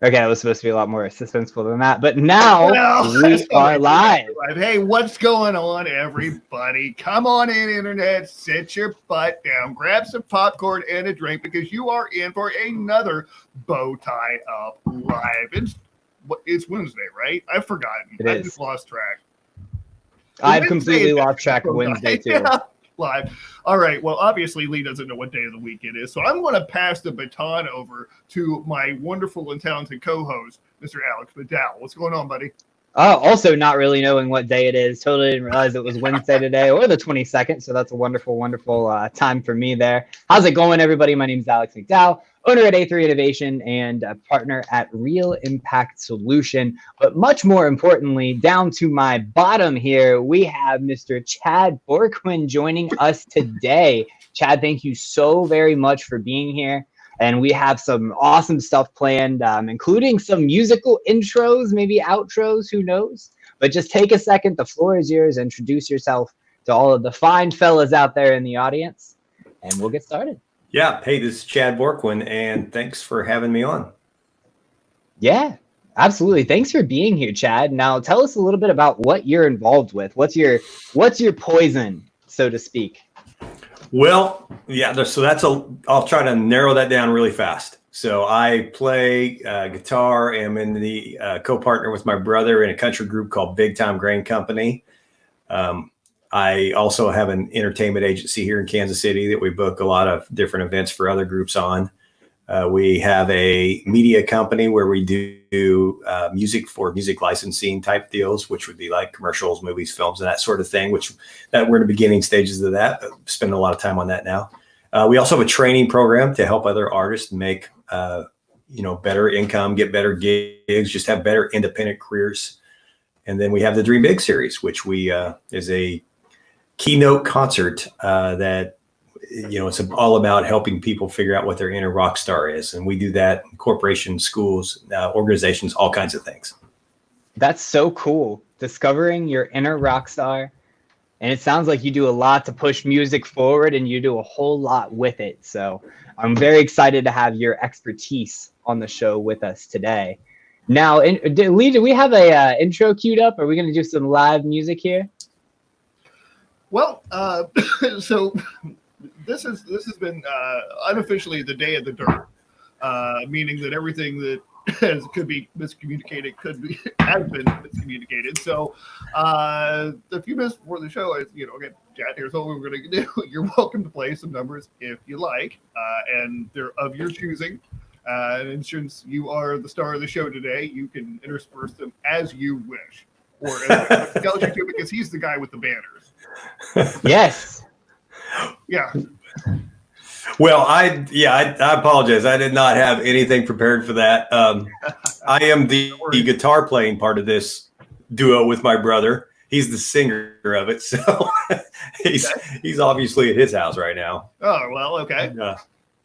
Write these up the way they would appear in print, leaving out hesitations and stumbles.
Okay, it was supposed to be a lot more suspenseful than that, but now Well, we are live. Hey, what's going on, everybody? Come on in, internet. Sit your butt down. Grab some popcorn and a drink because you are in for another BowtieUP Live. It's Wednesday, right? I've forgotten. I just lost track. I've completely lost track of Wednesday, too. Yeah. Live. All right. Well, obviously, Lee doesn't know what day of the week it is. So I'm going to pass the baton over to my wonderful and talented co-host, Mr. Alex McDowell. What's going on, buddy? Also not really knowing what day it is. Totally didn't realize it was Wednesday today or the 22nd. So that's a wonderful, wonderful time for me there. How's it going, everybody? My name is Alex McDowell, owner at A3 Innovation and a partner at Real Impact Solution. But much more importantly, down to my bottom here, we have Mr. Chad Bourquin joining us today. Chad, thank you so very much for being here. And we have some awesome stuff planned, including some musical intros, maybe outros, who knows? But just take a second. The floor is yours. Introduce yourself to all of the fine fellas out there in the audience, and we'll get started. Yeah. Hey, this is Chad Bourquin, and thanks for having me on. Yeah, absolutely. Thanks for being here, Chad. Now, tell us a little bit about what you're involved with. What's your poison, so to speak? Well, yeah, so I'll try to narrow that down really fast. So I play guitar, am in the co-partner with my brother in a country group called Big Time Grain Company. I also have an entertainment agency here in Kansas City that we book a lot of different events for other groups on. We have a media company where we do music for music licensing type deals, which would be like commercials, movies, films, and that sort of thing, that we're in the beginning stages of that. Spending a lot of time on that now. We also have a training program to help other artists make, better income, get better gigs, just have better independent careers. And then we have the Dream Big series, which is a keynote concert that it's all about helping people figure out what their inner rock star is. And we do that in corporations, schools, organizations, all kinds of things. That's so cool. Discovering your inner rock star. And it sounds like you do a lot to push music forward and you do a whole lot with it. So I'm very excited to have your expertise on the show with us today. Now, Lee, do we have a intro queued up? Are we going to do some live music here? Well, so... This has been unofficially the day of the dirt, meaning that everything that could be miscommunicated has been miscommunicated. So a few minutes before the show, okay, Chad, here's what we're going to do. You're welcome to play some numbers if you like, and they're of your choosing. And since you are the star of the show today, you can intersperse them as you wish, or as he tells you to, because he's the guy with the banners. Yes. Yeah. Well, I apologize. I did not have anything prepared for that. I am the guitar playing part of this duo with my brother. He's the singer of it, so he's obviously at his house right now. Oh well, okay.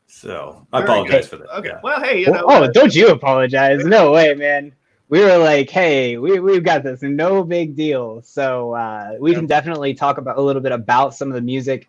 So I apologize for that. Okay. Yeah. Well, hey, don't you apologize? No way, man. We were like, hey, we've got this, no big deal. So we can definitely talk about a little bit about some of the music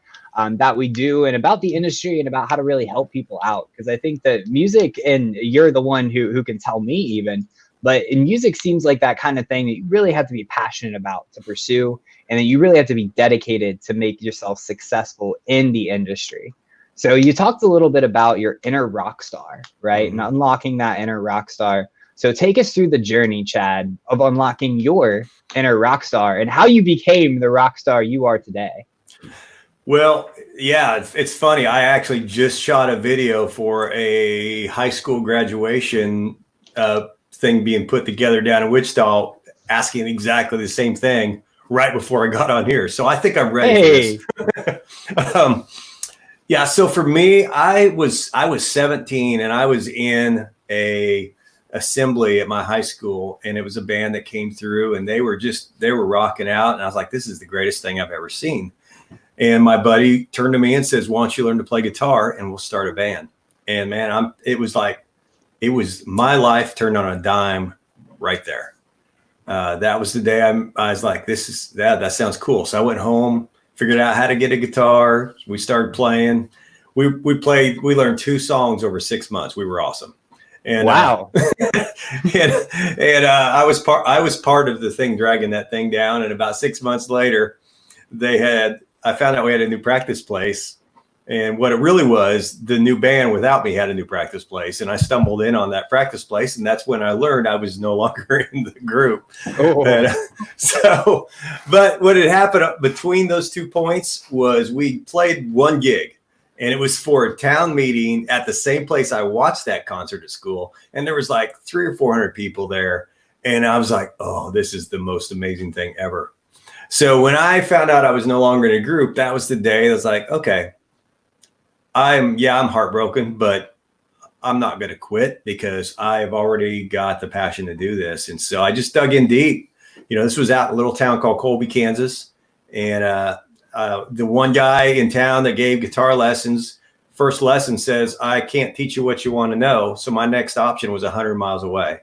that we do and about the industry and about how to really help people out. Because I think that music, and you're the one who can tell me even, but in music seems like that kind of thing that you really have to be passionate about to pursue. And then you really have to be dedicated to make yourself successful in the industry. So you talked a little bit about your inner rock star, right? Mm-hmm. And unlocking that inner rock star. So take us through the journey, Chad, of unlocking your inner rock star and how you became the rock star you are today. Well, yeah, it's funny. I actually just shot a video for a high school graduation thing being put together down in Wichita, asking exactly the same thing right before I got on here. So I think I'm ready for this. Yeah. So for me, I was 17 and I was in a assembly at my high school, and it was a band that came through, and they were rocking out, and I was like, this is the greatest thing I've ever seen. And my buddy turned to me and says, why don't you learn to play guitar and we'll start a band? And man, it was my life turned on a dime right there. That was the day I was like, that sounds cool. So I went home, figured out how to get a guitar. We started playing. We learned 2 songs over 6 months. We were awesome. And wow. I was part of the thing dragging that thing down. And about 6 months later, I found out we had a new practice place. And what it really was, the new band without me had a new practice place. And I stumbled in on that practice place. And that's when I learned I was no longer in the group. Oh. And, but what had happened between those 2 points was we played one gig. And it was for a town meeting at the same place I watched that concert at school. And there was like 300 or 400 people there. And I was like, oh, this is the most amazing thing ever. So when I found out I was no longer in a group, that was the day I was like, okay, I'm heartbroken, but I'm not going to quit because I've already got the passion to do this. And so I just dug in deep. This was out in a little town called Colby, Kansas. And the one guy in town that gave guitar lessons, first lesson says, I can't teach you what you want to know. So my next option was 100 miles away.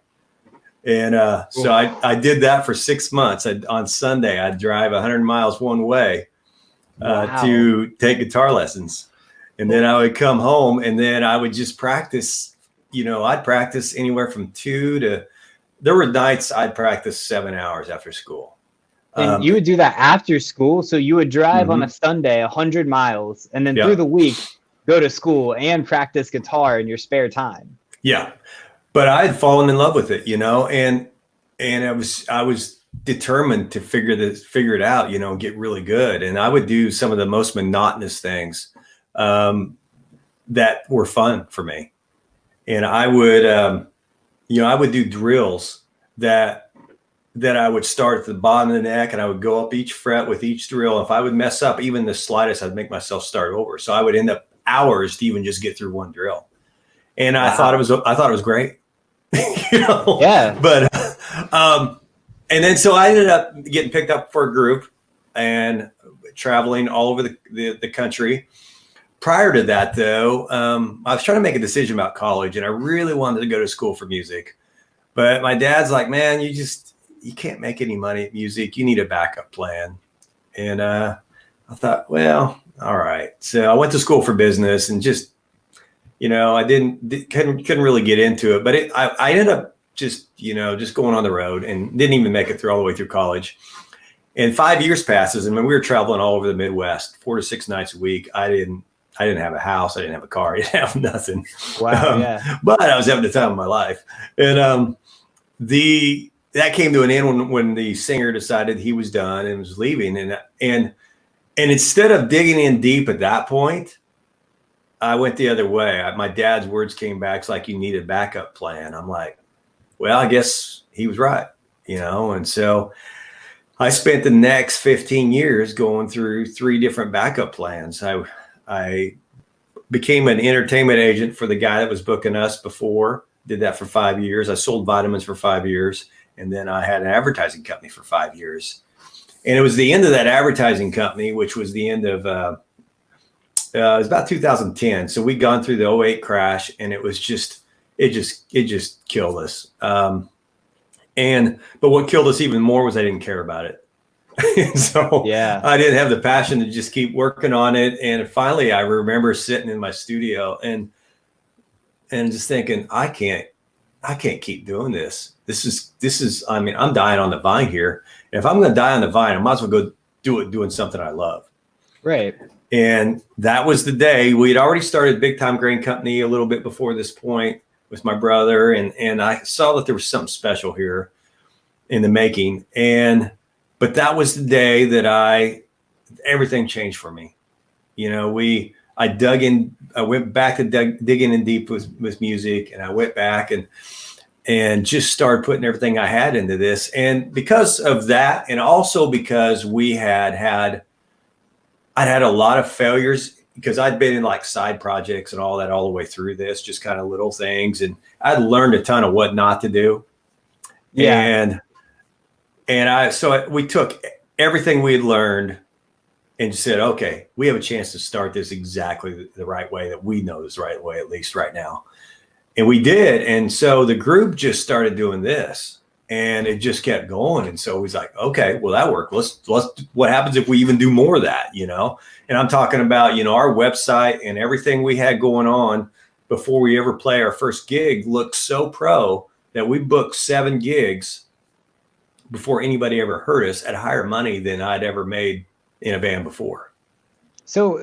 And so I did that for 6 months. On Sunday, I'd drive 100 miles one way to take guitar lessons. And then I would come home and then I would just practice. I'd practice anywhere from 2 to, there were nights I'd practice 7 hours after school. And you would do that after school? So you would drive on a Sunday 100 miles and then through the week go to school and practice guitar in your spare time. Yeah. But I had fallen in love with it, and I was determined to figure it out, and get really good. And I would do some of the most monotonous things that were fun for me. And I would, I would do drills that I would start at the bottom of the neck and I would go up each fret with each drill. If I would mess up even the slightest, I'd make myself start over. So I would end up hours to even just get through one drill. And I thought it was great. Yeah. But, and then so I ended up getting picked up for a group and traveling all over the country. Prior to that, though, I was trying to make a decision about college, and I really wanted to go to school for music. But my dad's like, man, you can't make any money at music. You need a backup plan. And I thought, well, all right. So I went to school for business and just, I couldn't really get into it. But I ended up just going on the road and didn't even make it through all the way through college. And 5 years passes, and when we were traveling all over the Midwest, 4 to 6 nights a week, I didn't have a house. I didn't have a car. I didn't have nothing. Wow. Yeah. But I was having the time of my life. And that came to an end when the singer decided he was done and was leaving. And instead of digging in deep at that point, I went the other way. My dad's words came back. It's like, you need a backup plan. I'm like, well, I guess he was right, And so I spent the next 15 years going through 3 different backup plans. I became an entertainment agent for the guy that was booking us before. Did that for 5 years. I sold vitamins for 5 years. And then I had an advertising company for 5 years. And it was the end of that advertising company, which was the end of, it was about 2010. So we'd gone through the 2008 crash, and it just killed us. But what killed us even more was I didn't care about it. So I didn't have the passion to just keep working on it. And finally, I remember sitting in my studio and just thinking, I can't keep doing this. This is, I'm dying on the vine here. And if I'm going to die on the vine, I might as well go do it doing something I love. Right. And that was the day. We had already started Big Time Grain Company a little bit before this point with my brother. And I saw that there was something special here in the making. But that was the day that everything changed for me. I dug in, I went back to digging in deep with music, and I went back and just started putting everything I had into this. And because of that, and also because I'd had a lot of failures, because I'd been in like side projects and all that all the way through this, just kind of little things. And I'd learned a ton of what not to do. Yeah. So we took everything we had learned and just said, okay, we have a chance to start this exactly the right way that we know is the right way, at least right now. And we did. And so the group just started doing this, and it just kept going. And so he's like, okay, well, that worked. Let's, what happens if we even do more of that, And I'm talking about, our website and everything we had going on before we ever play our first gig looked so pro that we booked 7 gigs before anybody ever heard us at higher money than I'd ever made in a band before. So,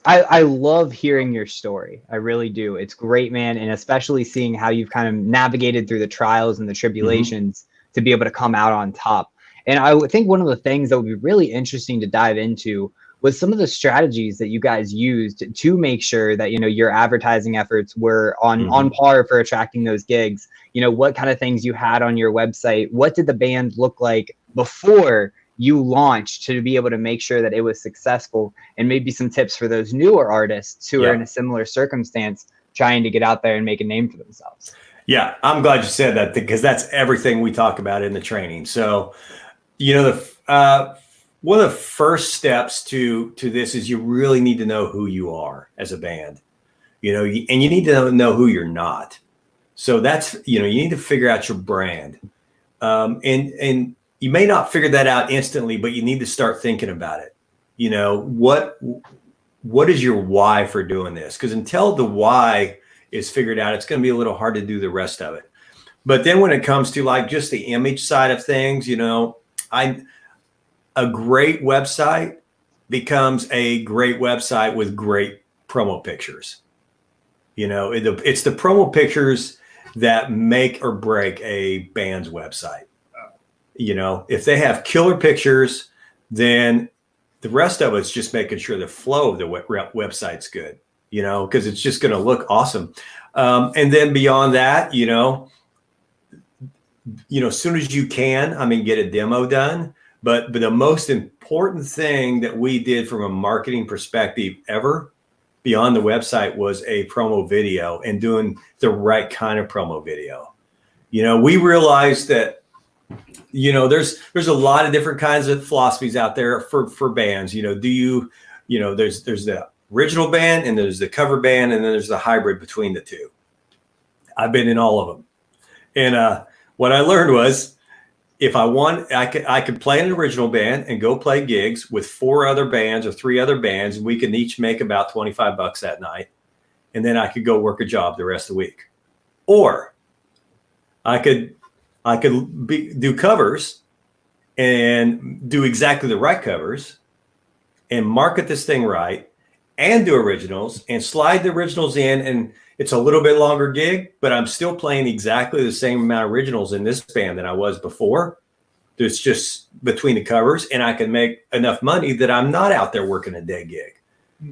I love hearing your story. I really do. It's great, man. And especially seeing how you've kind of navigated through the trials and the tribulations to be able to come out on top. And I would think one of the things that would be really interesting to dive into was some of the strategies that you guys used to make sure that, your advertising efforts were on par for attracting those gigs. What kind of things you had on your website? What did the band look like before you launched to be able to make sure that it was successful? And maybe some tips for those newer artists who are in a similar circumstance trying to get out there and make a name for themselves. Yeah, I'm glad you said that, because that's everything we talk about in the training. So, one of the first steps to this is you really need to know who you are as a band, and you need to know who you're not. So that's, you need to figure out your brand. And you may not figure that out instantly, but you need to start thinking about it. What is your why for doing this? Because until the why is figured out, it's going to be a little hard to do the rest of it. But then when it comes to like just the image side of things, a great website becomes a great website with great promo pictures. It's the promo pictures that make or break a band's website. If they have killer pictures, then the rest of it's just making sure the flow of the website's good, because it's just going to look awesome. And then beyond that, as soon as you can, get a demo done. But the most important thing that we did from a marketing perspective ever beyond the website was a promo video, and doing the right kind of promo video. We realized that, there's a lot of different kinds of philosophies out there for bands. There's the original band, and there's the cover band, and then there's the hybrid between the two. I've been in all of them. And what I learned was, if I want, I could play in an original band and go play gigs with 4 other bands or 3 other bands. We can each make about $25 that night. And then I could go work a job the rest of the week. Or I could do covers and do exactly the right covers and market this thing right, and do originals and slide the originals in. And it's a little bit longer gig, but I'm still playing exactly the same amount of originals in this band than I was before. It's just between the covers, and I can make enough money that I'm not out there working a day gig.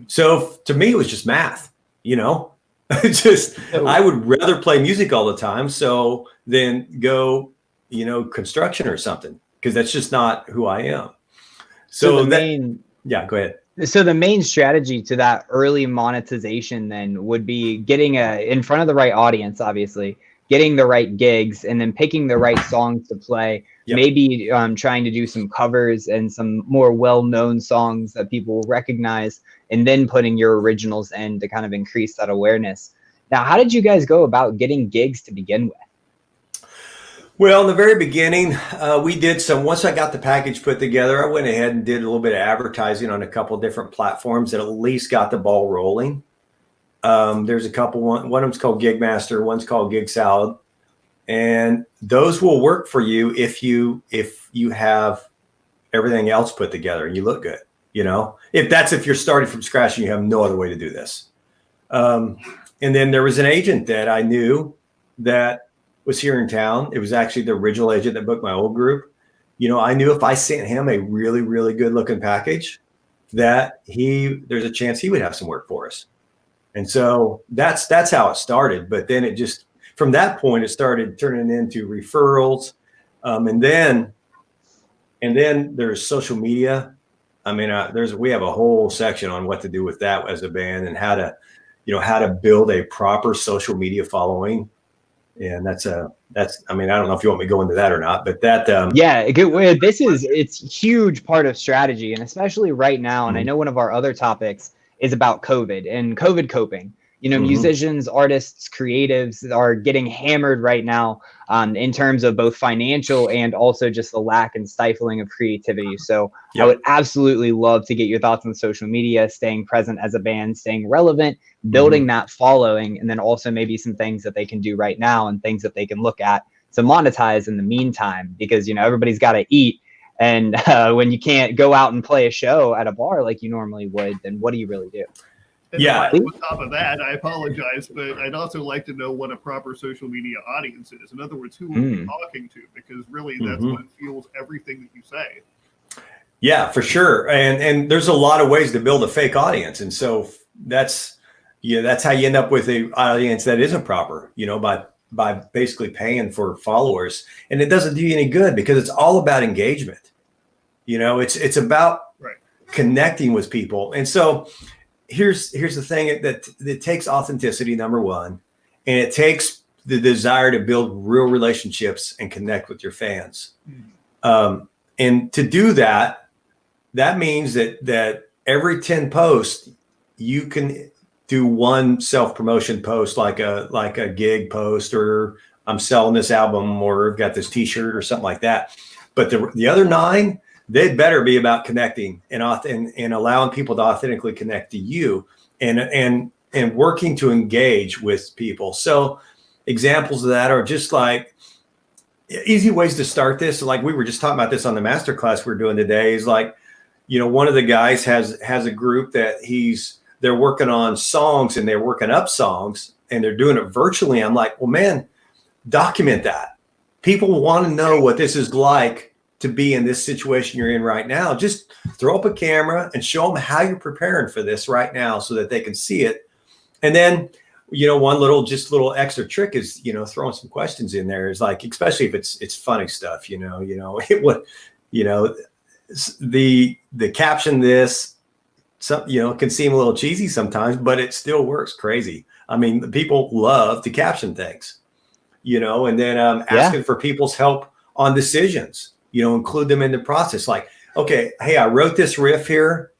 So to me, it was just math, I would rather play music all the time. So then go, construction or something, because that's just not who I am. So go ahead. So the main strategy to that early monetization then would be getting in front of the right audience, obviously, getting the right gigs, and then picking the right songs to play. Yep. Maybe trying to do some covers and some more well-known songs that people will recognize, and then putting your originals in to kind of increase that awareness. Now, how did you guys go about getting gigs to begin with? Well, in the very beginning, we did once I got the package put together, I went ahead and did a little bit of advertising on a couple of different platforms that at least got the ball rolling. There's a couple, one of them's called Gigmaster, one's called Gig Salad. And those will work for you if you have everything else put together and you look good, if you're starting from scratch and you have no other way to do this. And then there was an agent that I knew that was here in town. It was actually the original agent that booked my old group. I knew if I sent him a really, really good looking package, that there's a chance he would have some work for us. And so that's how it started. But then it just, from that point, it started turning into referrals. And then there's social media. We have a whole section on what to do with that as a band, and how to build a proper social media following. And I don't know if you want me to go into that or not, but that, it's a huge part of strategy, and especially right now. And I know one of our other topics is about COVID and COVID coping. musicians, artists, creatives are getting hammered right now in terms of both financial and also just the lack and stifling of creativity. So I would absolutely love to get your thoughts on social media, staying present as a band, staying relevant, building that following, and then also maybe some things that they can do right now and things that they can look at to monetize in the meantime, because, everybody's got to eat. And when you can't go out and play a show at a bar like you normally would, then what do you really do? And on top of that, I apologize, but I'd also like to know what a proper social media audience is. In other words, who are we talking to? Because really, that's what fuels everything that you say. Yeah, for sure. And there's a lot of ways to build a fake audience. And so that's how you end up with an audience that isn't proper, by basically paying for followers. And it doesn't do you any good because it's all about engagement. It's about connecting with people. And so here's the thing that it takes authenticity, number one, and it takes the desire to build real relationships and connect with your fans. And to do that means that every 10 posts, you can do one self-promotion post, like a gig post, or I'm selling this album, or I've got this t-shirt or something like that. But the other 9, they'd better be about connecting and allowing people to authentically connect to you and working to engage with people. So examples of that are just like easy ways to start this. Like we were just talking about this on the masterclass we're doing today, is like, one of the guys has a group that they're working on songs and they're working up songs and they're doing it virtually. I'm like, well, man, document that. People want to know what this is like to be in this situation you're in right now. Just throw up a camera and show them how you're preparing for this right now so that they can see it. And then, one little extra trick is, throwing some questions in there is like, especially if it's funny stuff, it would, the caption this, can seem a little cheesy sometimes, but it still works crazy. I mean, people love to caption things, and then asking for people's help on decisions, include them in the process. Like, okay, hey, I wrote this riff here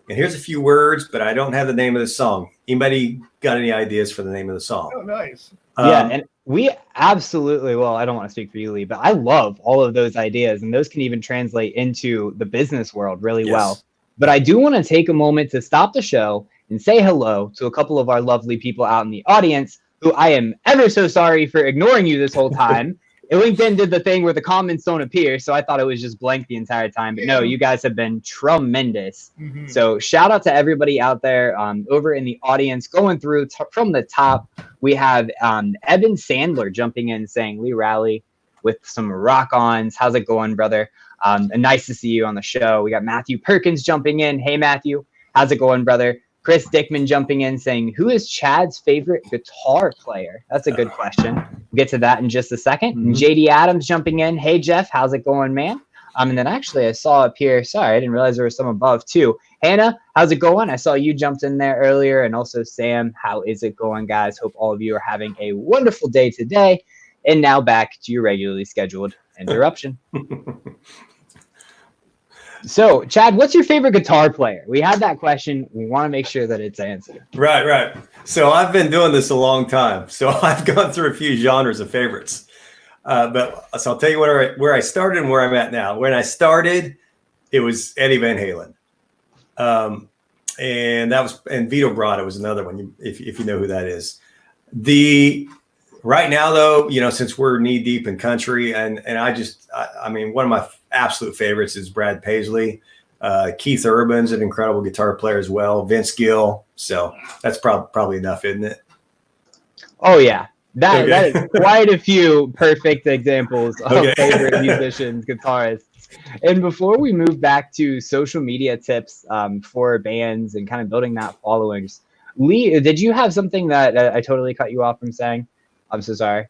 and here's a few words, but I don't have the name of the song. Anybody got any ideas for the name of the song? Oh, nice. And we absolutely, well, I don't want to speak for you, Lee, but I love all of those ideas, and those can even translate into the business world really well. But I do want to take a moment to stop the show and say hello to a couple of our lovely people out in the audience who I am ever so sorry for ignoring you this whole time. LinkedIn did the thing where the comments don't appear, so I thought it was just blank the entire time. But no, you guys have been tremendous. So shout out to everybody out there over in the audience. Going through from the top, we have Evan Sandler jumping in saying, Lee Rowley with some rock-ons. How's it going, brother? And nice to see you on the show. We got Matthew Perkins jumping in. Hey, Matthew. How's it going, brother? Chris Dickman jumping in saying, who is Chad's favorite guitar player? That's a good question. We'll get to that in just a second. And JD Adams jumping in. Hey, Jeff, how's it going, man? And then actually I saw up here, sorry, I didn't realize there was some above too. Hannah, how's it going? I saw you jumped in there earlier. And also Sam, how is it going, guys? Hope all of you are having a wonderful day today. And now back to your regularly scheduled interruption. So, Chad, what's your favorite guitar player? We had that question. We want to make sure that it's answered. Right. So I've been doing this a long time. So I've gone through a few genres of favorites. So I'll tell you where I started and where I'm at now. When I started, it was Eddie Van Halen. And Vito Bratta was another one, if you know who that is. Right now, though, since we're knee deep in country, and I mean, one of my absolute favorites is Brad Paisley. Keith Urban's an incredible guitar player as well. Vince Gill. So that's probably enough, isn't it? Oh yeah, that is quite a few perfect examples of favorite musicians, guitarists. And before we move back to social media tips for bands and kind of building that followings, Lee, did you have something that I totally cut you off from saying? I'm so sorry.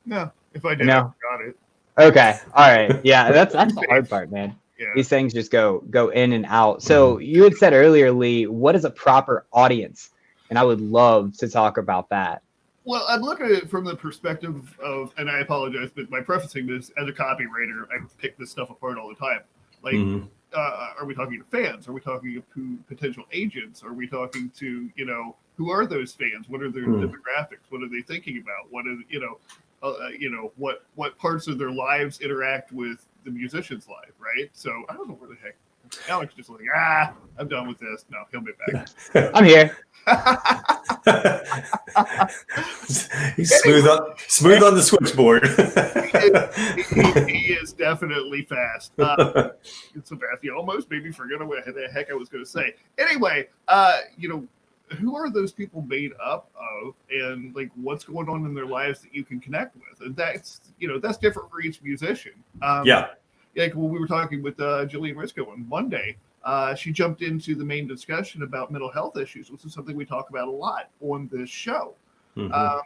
No, if I did, no. I got it. Okay. All right. Yeah, that's the hard part, man. Yeah. These things just go in and out. So you had said earlier, Lee, what is a proper audience? And I would love to talk about that. Well, I'm looking at it from the perspective of, and I apologize, but by prefacing this, as a copywriter, I pick this stuff apart all the time. Like, are we talking to fans? Are we talking to potential agents? Are we talking to, who are those fans? What are their demographics? What are they thinking about? What are what parts of their lives interact with the musician's life, right? So I don't know where the heck Alex just like, I'm done with this. No, he'll be back. I'm here. He's smooth on the switchboard. he is definitely fast. It's so fast. He almost made me forget what the heck I was going to say. Anyway, who are those people made up of, and like what's going on in their lives that you can connect with? And that's different for each musician. Like when we were talking with Jillian Risco on Monday, she jumped into the main discussion about mental health issues, which is something we talk about a lot on this show,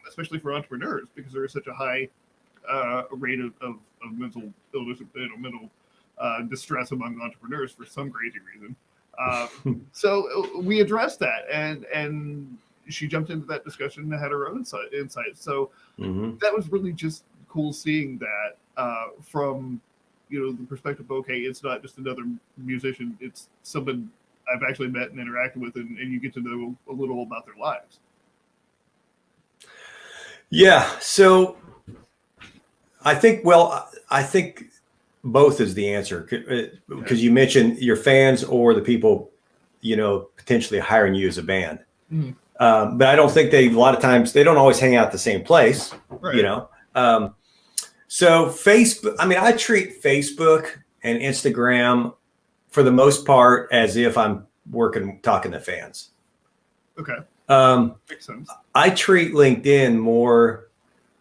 especially for entrepreneurs, because there is such a high rate of mental illness, mental distress among entrepreneurs for some crazy reason. So we addressed that, and she jumped into that discussion and had her own insights. So that was really just cool seeing that from the perspective of, okay, it's not just another musician, it's someone I've actually met and interacted with, and you get to know a little about their lives. Yeah. So I think both is the answer, because you mentioned your fans or the people, potentially hiring you as a band. But I don't think a lot of times they don't always hang out at the same place, right. So Facebook, I treat Facebook and Instagram for the most part as if I'm talking to fans. Okay. Makes sense. I treat LinkedIn more,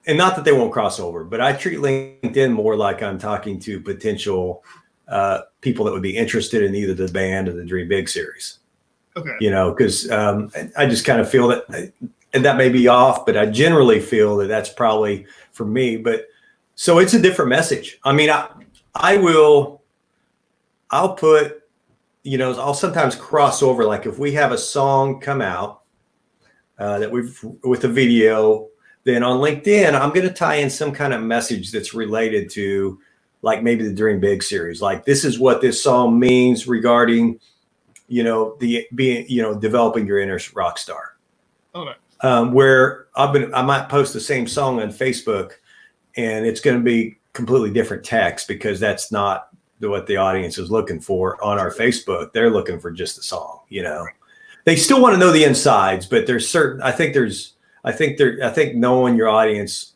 and not that they won't cross over, but I treat LinkedIn more like I'm talking to potential people that would be interested in either the band or the Dream Big series. Okay. Because I just kind of feel that, and that may be off, but I generally feel that that's probably for me. But so it's a different message. I'll put, I'll sometimes cross over. Like if we have a song come out with a video, then on LinkedIn, I'm going to tie in some kind of message that's related to like maybe the Dream Big series. Like this is what this song means regarding, developing your inner rock star. Okay. Where I might post the same song on Facebook, and it's going to be completely different text because that's not what the audience is looking for on our Facebook. They're looking for just the song, They still want to know the insides, but there's certain. I think knowing your audience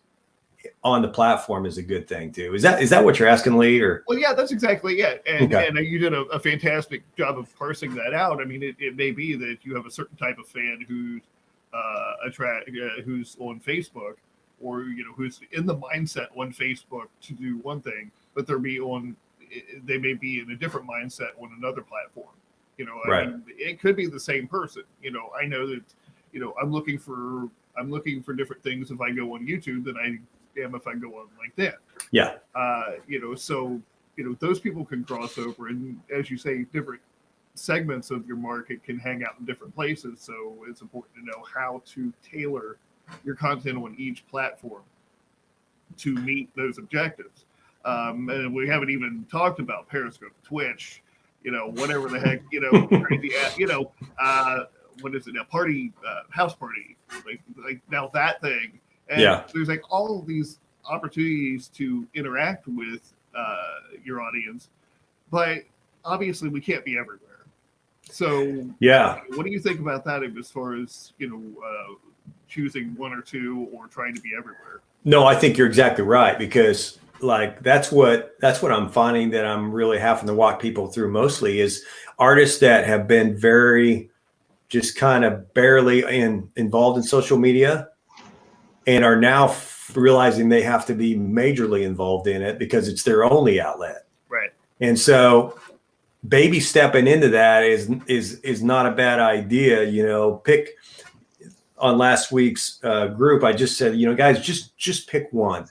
on the platform is a good thing too. Is that what you're asking, Lee? Or well, yeah, that's exactly it. And you did a fantastic job of parsing that out. It may be that you have a certain type of fan who's who's on Facebook, or who's in the mindset on Facebook to do one thing, but they may be in a different mindset on another platform. Right. It could be the same person. I know that I'm looking for different things if I go on YouTube than I am if I go on LinkedIn. Yeah. So those people can cross over, and as you say, different segments of your market can hang out in different places. So it's important to know how to tailor your content on each platform to meet those objectives. And we haven't even talked about Periscope, Twitch, whatever the heck, crazy, what is it now? House party, like now that thing. And there's like all of these opportunities to interact with your audience, but obviously we can't be everywhere. So what do you think about that as far as choosing one or two or trying to be everywhere? No, I think you're exactly right, because like that's what I'm finding that I'm really having to walk people through mostly is artists that have been very just kind of barely involved in social media and are now realizing they have to be majorly involved in it because it's their only outlet. Right. And so baby stepping into that is not a bad idea. Pick on last week's group. I just said, guys, just pick one,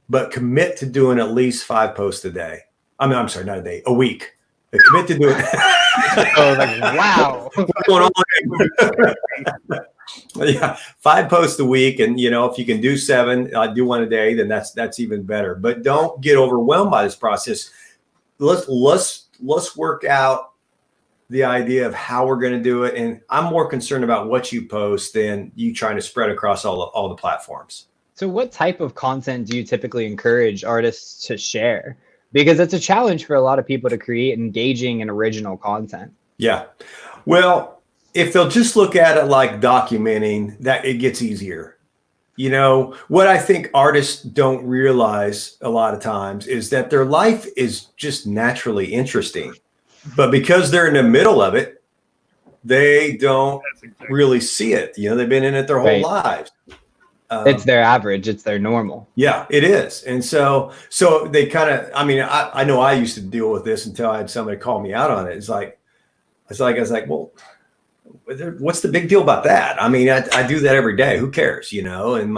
but commit to doing at least 5 posts a day. I'm sorry, not a day, a week. Commit to doing. Wow. Yeah, 5 posts a week, and if you can do 7, do 1 a day, then that's even better. But don't get overwhelmed by this process. Let's work out the idea of how we're going to do it. And I'm more concerned about what you post than you trying to spread across all the platforms. So what type of content do you typically encourage artists to share? Because it's a challenge for a lot of people to create engaging and original content. Yeah. Well, if they'll just look at it like documenting, that it gets easier. You know, what I think artists don't realize a lot of times is that their life is just naturally interesting. But because they're in the middle of it, they don't really see it. You know, they've been in it their whole lives. It's their average. It's their normal. Yeah, it is. And so they kind of, I mean, I know I used to deal with this until I had somebody call me out on it. I was like, well, what's the big deal about that? I mean, I do that every day. Who cares? You know, and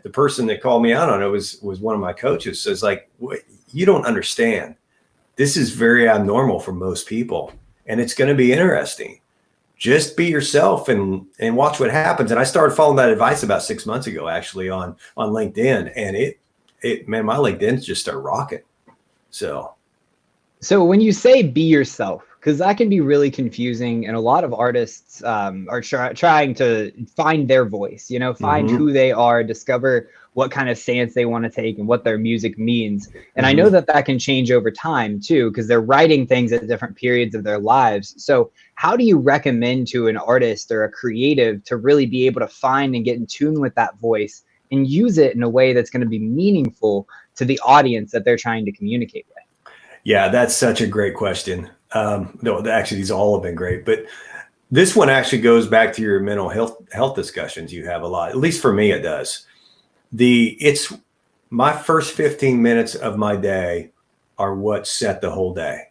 the person that called me out on it was one of my coaches. So it's like, you don't understand. This is very abnormal for most people, and it's going to be interesting. Just be yourself and watch what happens. And I started following that advice about 6 months ago, actually on LinkedIn, and it man, my LinkedIn just started rocking. So when you say be yourself, because that can be really confusing, and a lot of artists are trying to find their voice, you know, find who they are, discover what kind of stance they want to take and what their music means. And I know that can change over time too, because they're writing things at different periods of their lives. So how do you recommend to an artist or a creative to really be able to find and get in tune with that voice and use it in a way that's going to be meaningful to the audience that they're trying to communicate with? Yeah, that's such a great question. No, actually, these all have been great, but this one actually goes back to your mental health discussions you have a lot. At least for me, it does. It's my first 15 minutes of my day are what set the whole day.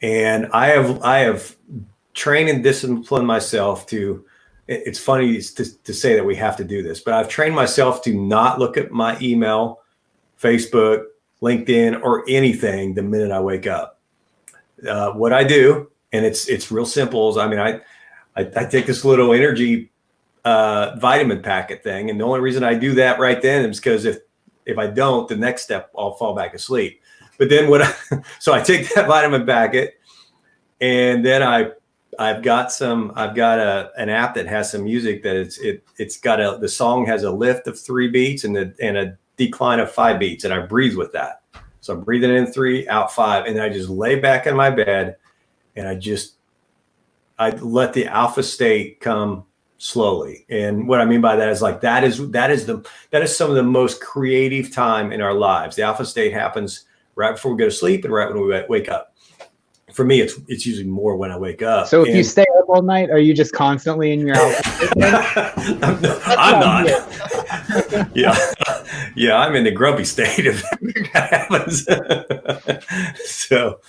And I have trained and disciplined myself to, it's funny to say that we have to do this, but I've trained myself to not look at my email, Facebook, LinkedIn, or anything the minute I wake up. What I do, and it's real simple, is I take this little energy vitamin packet thing, and the only reason I do that right then is because if I don't, the next step I'll fall back asleep. But then so I take that vitamin packet, and then I've got an app that has some music that it's got the song has a lift of 3 beats and a decline of 5 beats, and I breathe with that. So I'm breathing in 3, out 5, and then I just lay back in my bed, and I let the alpha state come slowly. And what I mean by that is like that is some of the most creative time in our lives. The alpha state happens right before we go to sleep and right when we wake up. For me, it's usually more when I wake up. So if you stay up all night, are you just constantly in your alpha state? I'm not. Yeah, I'm in the grumpy state if that happens. So,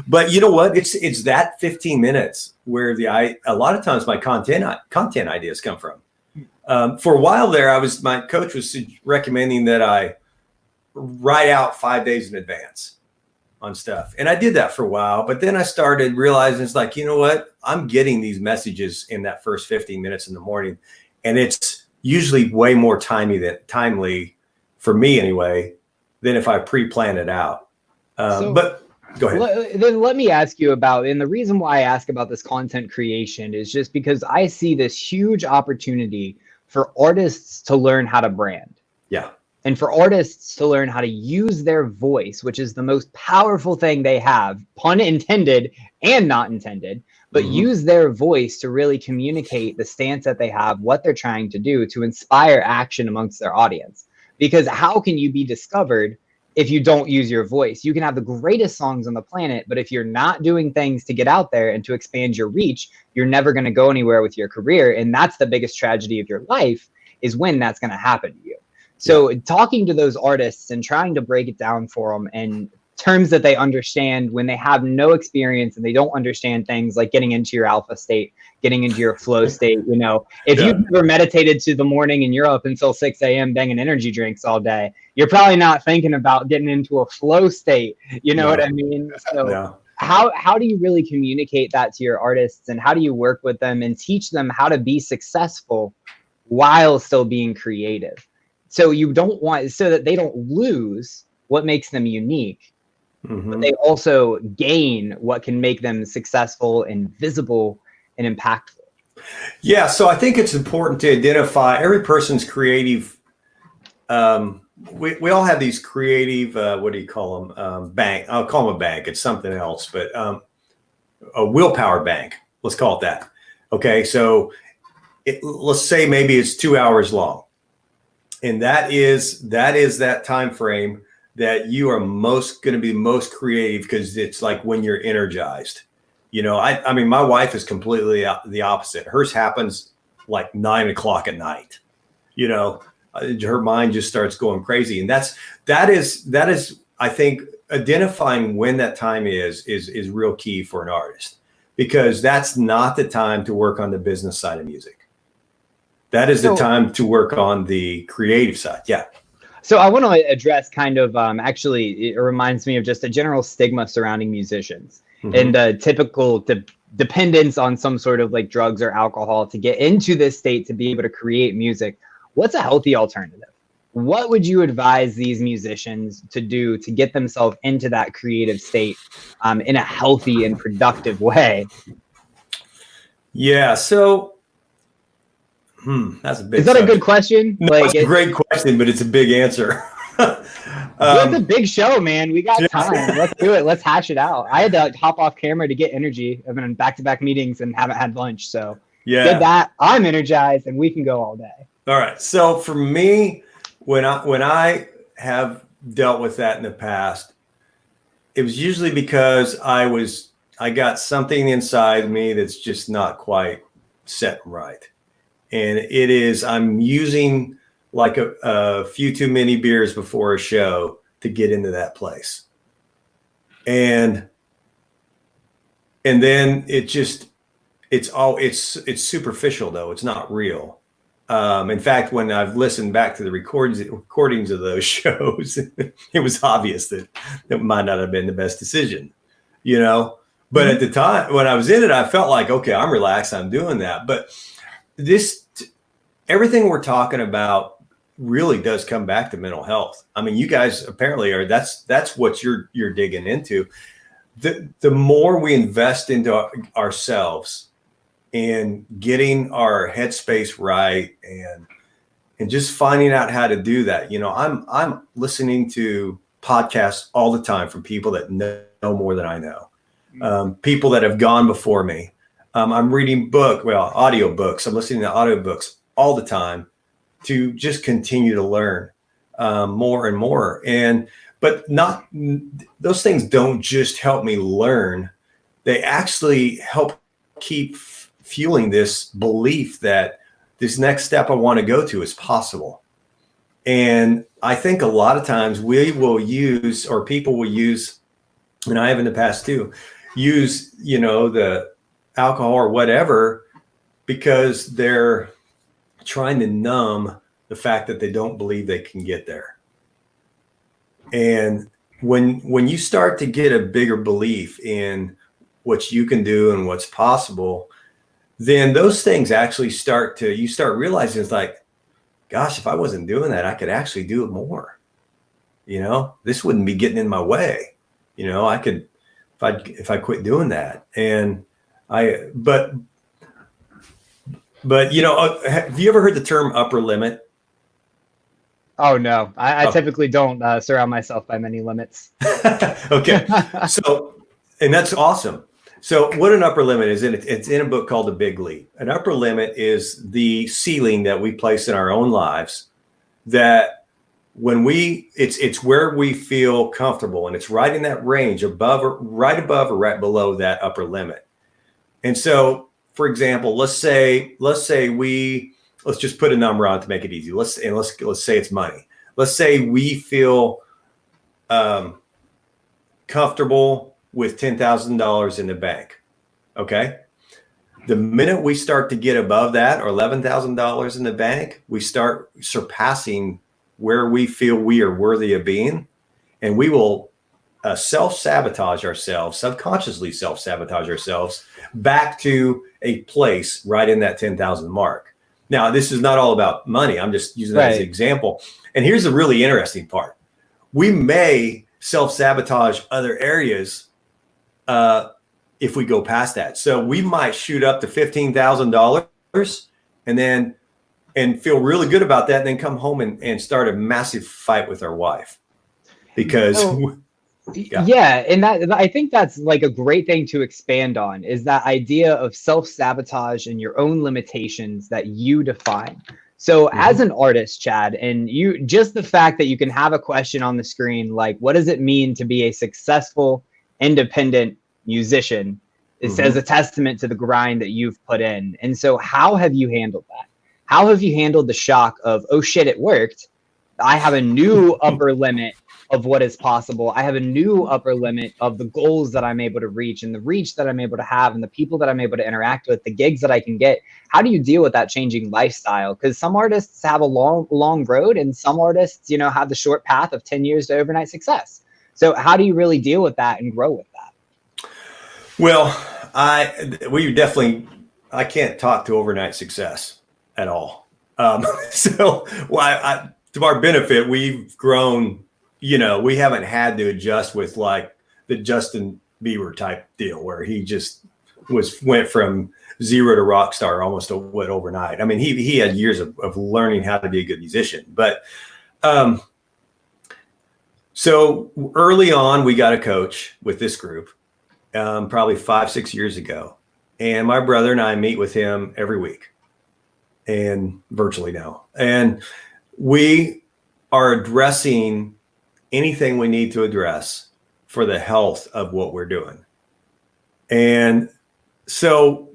but you know what? It's that 15 minutes where a lot of times my content ideas come from. For a while there, my coach was recommending that I write out 5 days in advance on stuff, and I did that for a while. But then I started realizing it's like, you know what? I'm getting these messages in that first 15 minutes in the morning, and it's usually way more timely for me anyway than if I pre-plan it out. But go ahead. Then let me ask you about, and the reason why I ask about this content creation is just because I see this huge opportunity for artists to learn how to brand. Yeah. And for artists to learn how to use their voice, which is the most powerful thing they have, pun intended and not intended, but use their voice to really communicate the stance that they have, what they're trying to do to inspire action amongst their audience. Because how can you be discovered if you don't use your voice? You can have the greatest songs on the planet, but if you're not doing things to get out there and to expand your reach, you're never going to go anywhere with your career. And that's the biggest tragedy of your life, is when that's going to happen to you. So talking to those artists and trying to break it down for them in terms that they understand when they have no experience and they don't understand things like getting into your alpha state, getting into your flow state. You know, if you've never meditated to the morning and you're up until 6 a.m. banging energy drinks all day, you're probably not thinking about getting into a flow state. You know what I mean? So how do you really communicate that to your artists, and how do you work with them and teach them how to be successful while still being creative? So you don't want, so that they don't lose what makes them unique, but they also gain what can make them successful and visible and impactful. Yeah, so I think it's important to identify every person's creative. We all have these creative, what do you call them? Bank. I'll call them a bank. It's something else, but a willpower bank. Let's call it that. Okay, so let's say maybe it's 2 hours long, and that is that time frame that you are going to be most creative, because it's like when you're energized. You know, I mean, my wife is completely the opposite. Hers happens like 9 o'clock at night. You know, her mind just starts going crazy, and that is I think identifying when that time is real key for an artist, because that's not the time to work on the business side of music. That is the time to work on the creative side. Yeah. So I want to address kind of actually, it reminds me of just a general stigma surrounding musicians and typical dependence on some sort of like drugs or alcohol to get into this state to be able to create music. What's a healthy alternative? What would you advise these musicians to do to get themselves into that creative state in a healthy and productive way? Yeah. So that's a big. Is that a good question? No, it's a great question, but it's a big answer. It's a big show, man. We got time. Let's do it. Let's hash it out. I had to hop off camera to get energy. I've been in back-to-back meetings and haven't had lunch, so did that. I'm energized, and we can go all day. All right. So for me, when I have dealt with that in the past, it was usually because I got something inside me that's just not quite set right. And I'm using like a few too many beers before a show to get into that place. And then it's superficial though. It's not real. In fact, when I've listened back to the recordings of those shows, it was obvious that might not have been the best decision, you know. But at the time when I was in it, I felt like, okay, I'm relaxed, I'm doing that. But everything we're talking about really does come back to mental health. I mean, you guys apparently that's what you're digging into. The more we invest into ourselves and getting our headspace right and just finding out how to do that. You know, I'm listening to podcasts all the time from people that know more than I know. People that have gone before me. I'm reading audio books. I'm listening to audio books all the time to just continue to learn more and more. But not those things don't just help me learn. They actually help keep fueling this belief that this next step I want to go to is possible. And I think a lot of times we will use, or people will use, and I have in the past too, use, you know, the alcohol or whatever, because they're trying to numb the fact that they don't believe they can get there. And when you start to get a bigger belief in what you can do and what's possible, then those things actually you start realizing it's like, gosh, if I wasn't doing that, I could actually do it more. You know, this wouldn't be getting in my way. You know, I could, if I quit doing that. And but you know, have you ever heard the term upper limit? Oh no, I typically don't surround myself by many limits. Okay, so, and that's awesome. So what an upper limit is, it's in a book called The Big Leap. An upper limit is the ceiling that we place in our own lives, that when it's where we feel comfortable, and it's right in that range right above or right below that upper limit. And so, for example, let's just put a number on it to make it easy. Let's say it's money. Let's say we feel comfortable with $10,000 in the bank. Okay. The minute we start to get above that, or $11,000 in the bank, we start surpassing where we feel we are worthy of being, and we will self-sabotage ourselves, subconsciously self-sabotage ourselves back to a place right in that 10,000 mark. Now, this is not all about money. I'm just using that as an example. And here's the really interesting part. We may self-sabotage other areas if we go past that. So we might shoot up to $15,000 and feel really good about that, and then come home and start a massive fight with our wife because yeah, and that, I think that's like a great thing to expand on, is that idea of self-sabotage and your own limitations that you define. So as an artist, Chad, and you, just the fact that you can have a question on the screen like, what does it mean to be a successful independent musician? It says a testament to the grind that you've put in. And so how have you handled that? How have you handled the shock of, oh shit, it worked. I have a new upper limit of what is possible. I have a new upper limit of the goals that I'm able to reach, and the reach that I'm able to have, and the people that I'm able to interact with, the gigs that I can get. How do you deal with that changing lifestyle? Because some artists have a long road, and some artists, you know, have the short path of 10 years to overnight success. So how do you really deal with that and grow with that? Well, I can't talk to overnight success at all. To our benefit, we've grown. You know, we haven't had to adjust with like the Justin Bieber type deal where he just went from zero to rock star almost overnight. I mean, he had years of learning how to be a good musician. But so early on, we got a coach with this group, probably 5-6 years ago. And my brother and I meet with him every week, and virtually now. And we are addressing anything we need to address for the health of what we're doing. And so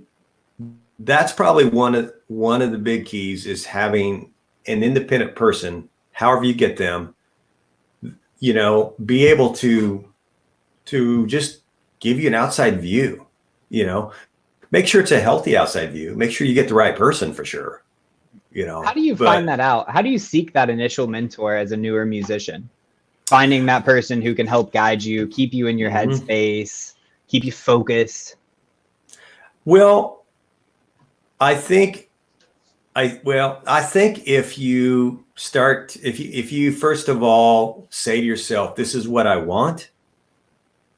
that's probably one of the big keys, is having an independent person, however you get them, you know, be able to just give you an outside view, you know, make sure it's a healthy outside view, make sure you get the right person for sure. You know, how do you find that out? How do you seek that initial mentor as a newer musician? Finding that person who can help guide you, keep you in your headspace, keep you focused. Well, I think if you start, if you first of all say to yourself, this is what I want,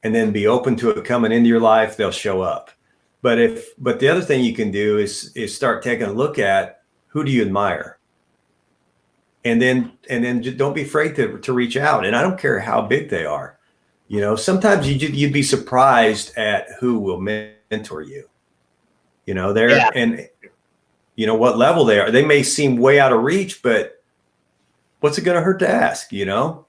and then be open to it coming into your life, they'll show up. But the other thing you can do is start taking a look at, who do you admire? And then just don't be afraid to reach out. And I don't care how big they are. You know, sometimes you'd be surprised at who will mentor you. You know, and you know what level they are. They may seem way out of reach, but what's it going to hurt to ask? You know.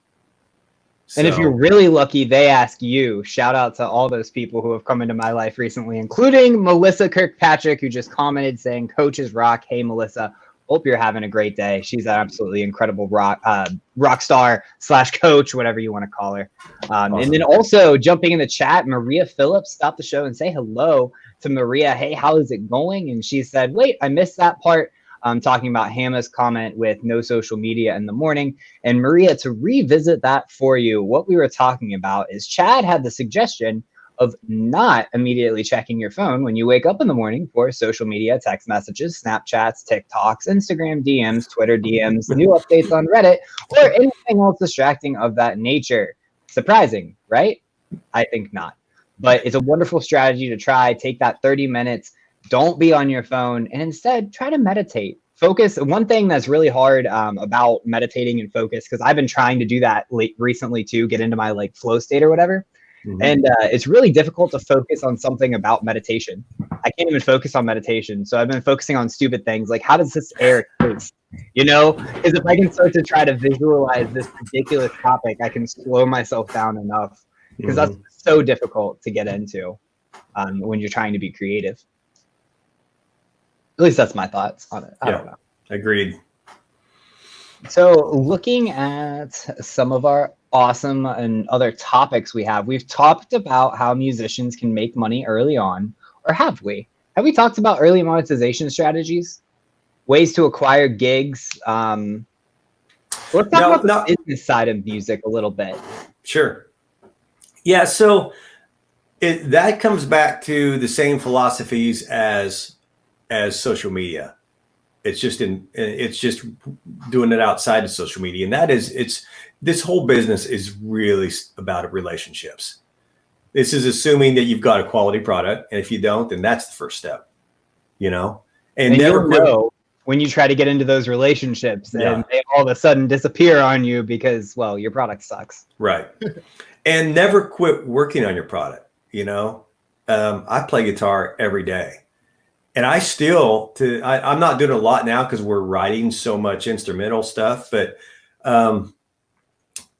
And if you're really lucky, they ask you. Shout out to all those people who have come into my life recently, including Melissa Kirkpatrick, who just commented saying, "Coaches rock." Hey, Melissa. Hope you're having a great day. She's an absolutely incredible rock star / coach, whatever you want to call her. Awesome. And then also jumping in the chat, Maria Phillips, stop the show and say hello to Maria. Hey, how is it going? And she said, wait, I missed that part. Talking about Hannah's comment with no social media in the morning. And Maria, to revisit that for you, what we were talking about is Chad had the suggestion of not immediately checking your phone when you wake up in the morning for social media, text messages, Snapchats, TikToks, Instagram DMs, Twitter DMs, new updates on Reddit, or anything else distracting of that nature. Surprising, right? I think not. But it's a wonderful strategy to try. Take that 30 minutes. Don't be on your phone, and instead try to meditate. Focus. One thing that's really hard about meditating and focus, because I've been trying to do that recently too, get into my like flow state or whatever. And it's really difficult to focus on something about meditation. I can't even focus on meditation. So I've been focusing on stupid things like, how does this air taste? You know, because if I can start to try to visualize this ridiculous topic, I can slow myself down enough, because that's so difficult to get into when you're trying to be creative. At least that's my thoughts on it. I don't know. Agreed. So looking at some of our awesome and other topics we've talked about how musicians can make money early on, or have we? Have we talked about early monetization strategies, ways to acquire gigs? Let's talk about the business side of music a little bit. Sure. Yeah. So that comes back to the same philosophies as social media. It's just doing it outside of social media. And this whole business is really about relationships. This is assuming that you've got a quality product. And if you don't, then that's the first step, and never you'll know when you try to get into those relationships and they all of a sudden disappear on you because, well, your product sucks. Right. And never quit working on your product. I play guitar every day. And I'm not doing a lot now because we're writing so much instrumental stuff, but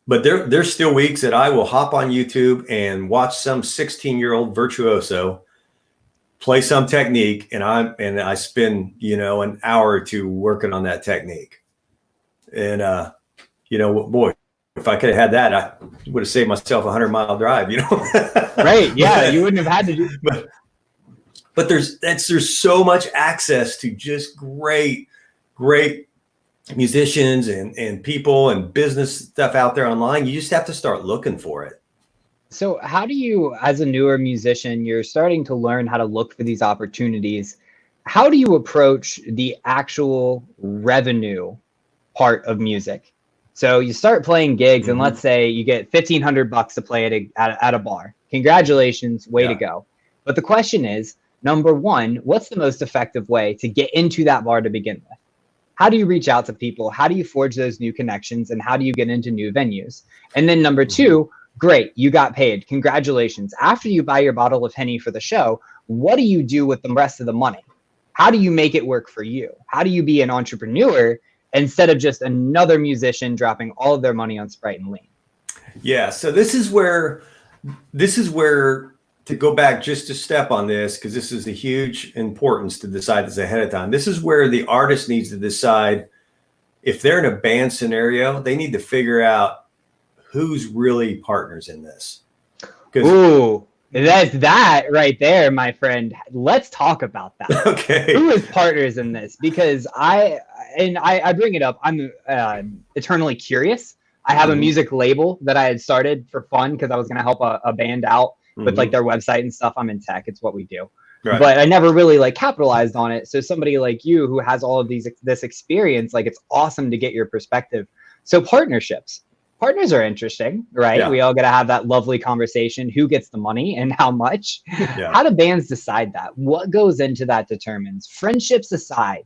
there's still weeks that I will hop on YouTube and watch some 16-year-old virtuoso play some technique, and I spend an hour or two working on that technique. And boy, if I could have had that, I would have saved myself a 100-mile drive. Right? Yeah, you wouldn't have had to do. But there's so much access to just great musicians and people and business stuff out there online. You just have to start looking for it. So how do you, as a newer musician, you're starting to learn how to look for these opportunities. How do you approach the actual revenue part of music? So you start playing gigs, and let's say you get $1,500 to play at a bar. Congratulations, way to go. But the question is, number one, what's the most effective way to get into that bar to begin with? How do you reach out to people? How do you forge those new connections? And how do you get into new venues? And then number two, great, you got paid. Congratulations. After you buy your bottle of Henny for the show, what do you do with the rest of the money? How do you make it work for you? How do you be an entrepreneur instead of just another musician dropping all of their money on Sprite and Lean? Yeah. So this is where to go back just a step on this, because this is a huge importance to decide this ahead of time. This is where the artist needs to decide if they're in a band scenario, they need to figure out who's really partners in this. Ooh, that's that right there, my friend. Let's talk about that. Okay. Who is partners in this? Because I bring it up. I'm eternally curious. I have a music label that I had started for fun because I was going to help a band out with like their website and stuff. I'm in tech. It's what we do. Right. But I never really like capitalized on it. So somebody like you who has all of this experience, like it's awesome to get your perspective. So partners are interesting, right? Yeah. We all got to have that lovely conversation. Who gets the money and how much? Yeah. How do bands decide that? What goes into that determines? Friendships aside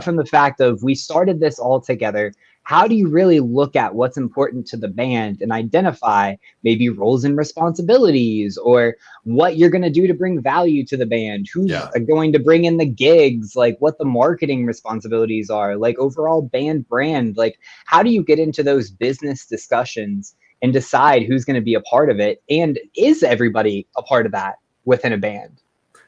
from the fact of we started this all together, how do you really look at what's important to the band and identify maybe roles and responsibilities or what you're going to do to bring value to the band? Who's going to bring in the gigs, like what the marketing responsibilities are, like overall band brand, like how do you get into those business discussions and decide who's going to be a part of it? And is everybody a part of that within a band?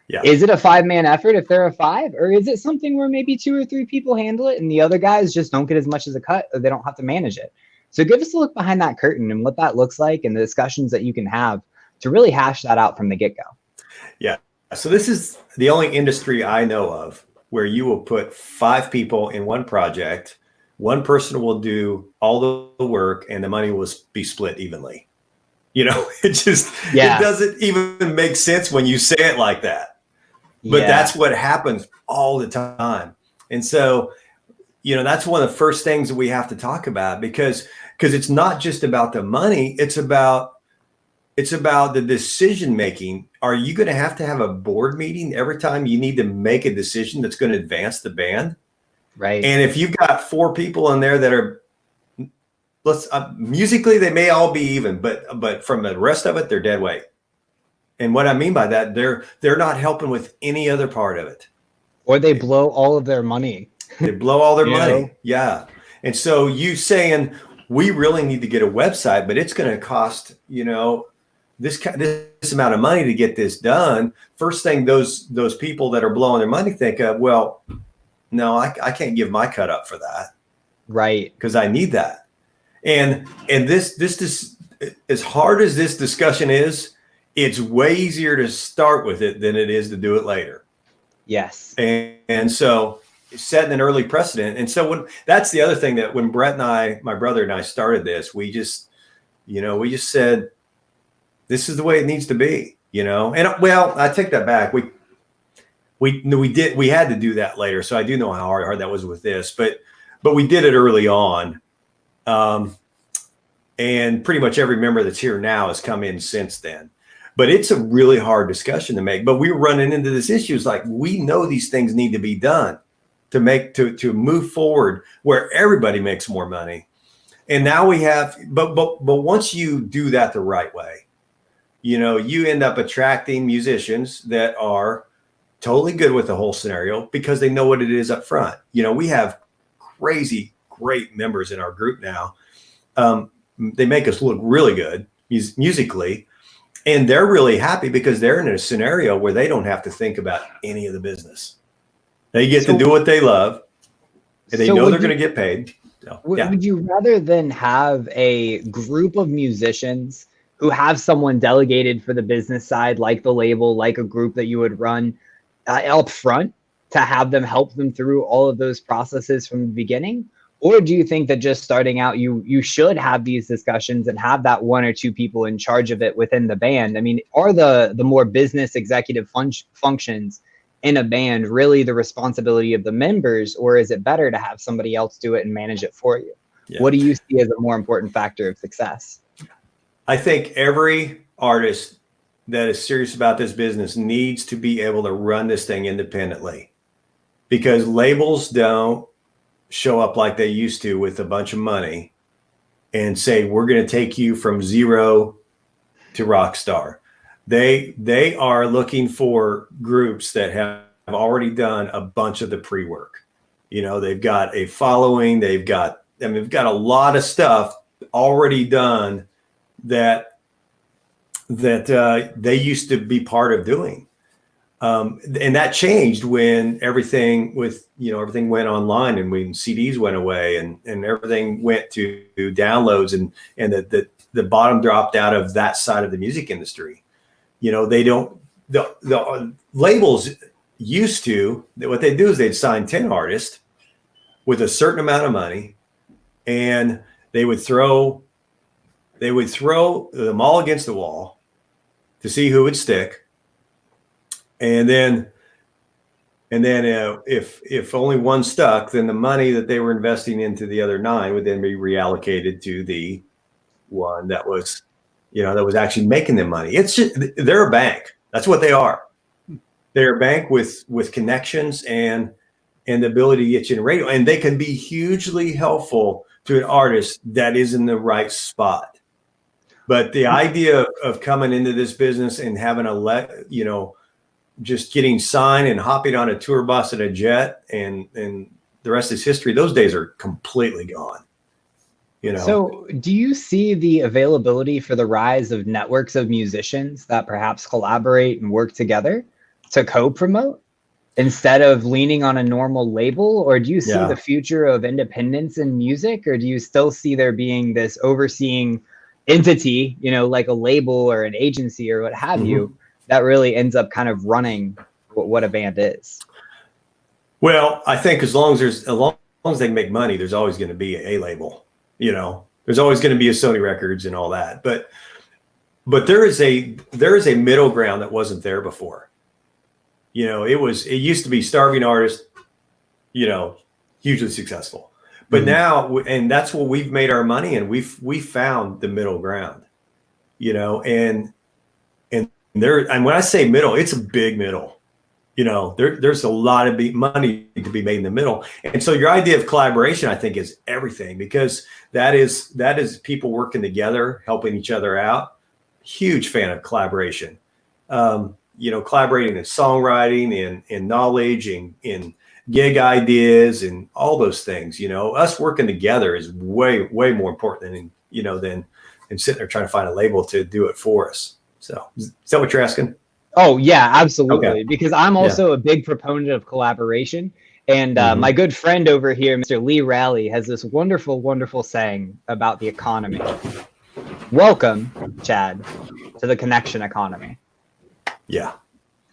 Yeah. Is it a 5-man effort if they're a 5, or is it something where maybe 2 or 3 people handle it and the other guys just don't get as much as a cut or they don't have to manage it? So give us a look behind that curtain and what that looks like and the discussions that you can have to really hash that out from the get-go. Yeah. So this is the only industry I know of where you will put 5 people in one project. One person will do all the work and the money will be split evenly. It doesn't even make sense when you say it like that. But that's what happens all the time. And so, that's one of the first things that we have to talk about because it's not just about the money. It's about the decision making. Are you going to have a board meeting every time you need to make a decision that's going to advance the band? Right. And if you've got 4 people in there that are, musically, they may all be even, but from the rest of it, they're dead weight. And what I mean by that, they're not helping with any other part of it. Or they blow all of their money. They blow all their money. Yeah. And so you saying we really need to get a website, but it's going to cost, this amount of money to get this done. First thing those people that are blowing their money think of, well, no, I can't give my cut up for that. Right. Because I need that. And this as hard as this discussion is, it's way easier to start with it than it is to do it later. Yes. And so setting an early precedent. And so that's the other thing that when Brett and I, my brother and I started this, we just said, this is the way it needs to be, and well, I take that back. we had to do that later. So I do know how hard that was with this, but we did it early on. And pretty much every member that's here now has come in since then. But it's a really hard discussion to make. But we're running into this issue. It's like, we know these things need to be done to move forward where everybody makes more money. And now we have, but once you do that the right way, you end up attracting musicians that are totally good with the whole scenario because they know what it is up front. We have crazy, great members in our group now. They make us look really good musically, and they're really happy because they're in a scenario where they don't have to think about any of the business. They get to do what they love, and they know they're going to get paid. So, would you rather than have a group of musicians who have someone delegated for the business side, like the label, like a group that you would run up front, to have them help them through all of those processes from the beginning? Or do you think that just starting out, you should have these discussions and have that one or two people in charge of it within the band? I mean, are the more business executive functions in a band really the responsibility of the members, or is it better to have somebody else do it and manage it for you? Yeah. What do you see as a more important factor of success? I think every artist that is serious about this business needs to be able to run this thing independently, because labels don't show up like they used to with a bunch of money and say, we're going to take you from zero to rock star. They are looking for groups that have already done a bunch of the pre-work. They've got a following, they've got a lot of stuff already done that they used to be part of doing. And that changed when everything went online, and when CDs went away, and everything went to downloads, and the bottom dropped out of that side of the music industry. The labels used to, what they do is they'd sign 10 artists with a certain amount of money, and they would throw them all against the wall to see who would stick. And then if only one stuck, then the money that they were investing into the other 9 would then be reallocated to the one that was, that was actually making them money. It's just, they're a bank. That's what they are. They're a bank with connections and the ability to get you in radio, and they can be hugely helpful to an artist that is in the right spot. But the idea of coming into this business and having just getting signed and hopping on a tour bus and a jet and the rest is history, those days are completely gone. So do you see the availability for the rise of networks of musicians that perhaps collaborate and work together to co-promote instead of leaning on a normal label? Or do you see the future of independence in music? Or do you still see there being this overseeing entity, like a label or an agency or what have you, that really ends up kind of running what a band is? Well, I think as long as they make money, there's always going to be a label. There's always going to be a Sony Records and all that. But there is a middle ground that wasn't there before. It used to be starving artist, hugely successful. But now, and that's where we've made our money, and we found the middle ground. And when I say middle, it's a big middle. There's a lot of money to be made in the middle. And so your idea of collaboration, I think, is everything, because that is people working together, helping each other out. Huge fan of collaboration. Collaborating in songwriting and knowledge and in gig ideas and all those things. Us working together is way, way more important than sitting there trying to find a label to do it for us. So is that what you're asking? Oh, yeah, absolutely. Okay. Because I'm also a big proponent of collaboration. And my good friend over here, Mr. Lee Raleigh, has this wonderful, wonderful saying about the economy. Welcome, Chad, to the connection economy. Yeah.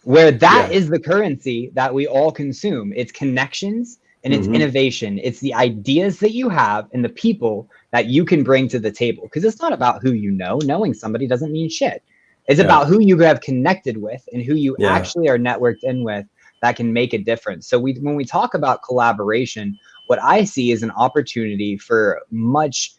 Where that is the currency that we all consume. It's connections and it's innovation. It's the ideas that you have and the people that you can bring to the table. Because it's not about who you know. Knowing somebody doesn't mean shit. It's about who you have connected with and who you actually are networked in with that can make a difference. So when we talk about collaboration, what I see is an opportunity for much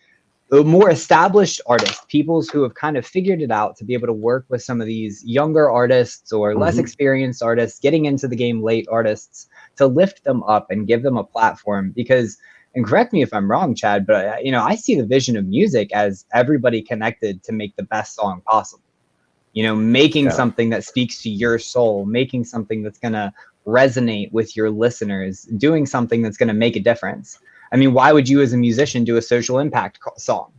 more established artists, people who have kind of figured it out, to be able to work with some of these younger artists or less experienced artists, getting into the game late artists, to lift them up and give them a platform. Because, and correct me if I'm wrong, Chad, but I see the vision of music as everybody connected to make the best song possible. Making something that speaks to your soul, making something that's going to resonate with your listeners, doing something that's going to make a difference. I mean, why would you as a musician do a social impact song?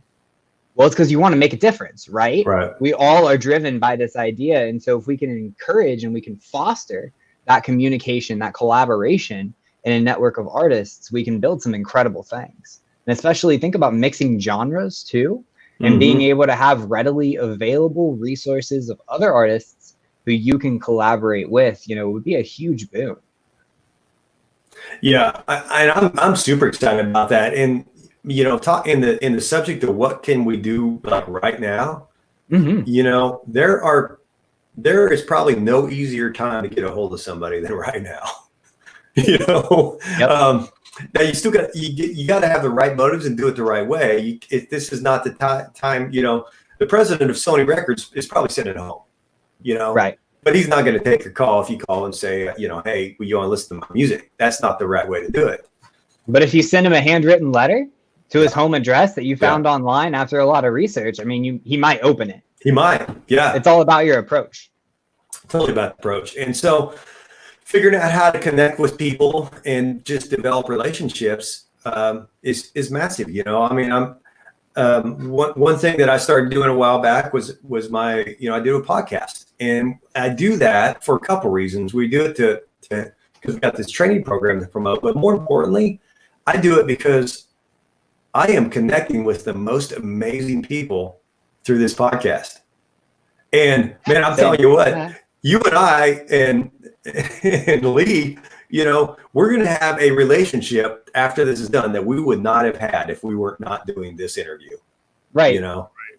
Well, it's because you want to make a difference, right? Right. We all are driven by this idea. And so if we can encourage and we can foster that communication, that collaboration in a network of artists, we can build some incredible things. And especially think about mixing genres too, and being able to have readily available resources of other artists who you can collaborate with, would be a huge boon. Yeah, I'm super excited about that. And talk in the subject of what can we do like right now. There is probably no easier time to get a hold of somebody than right now. Now you still got to have the right motives and do it the right way. This is not the time. The president of Sony Records is probably sitting at home. Right. But he's not going to take your call if you call and say, hey, will you want to listen to my music? That's not the right way to do it. But if you send him a handwritten letter to his home address that you found online after a lot of research, I mean, he might open it. He might. Yeah. It's all about your approach. Totally about the approach. And so figuring out how to connect with people and just develop relationships is massive. I mean, one thing that I started doing a while back was my, I do a podcast, and I do that for a couple reasons. We do it because we've got this training program to promote, but more importantly, I do it because I am connecting with the most amazing people through this podcast. And man, I'm telling you what, you and I and Lee, we're going to have a relationship after this is done that we would not have had if we were not doing this interview. Right.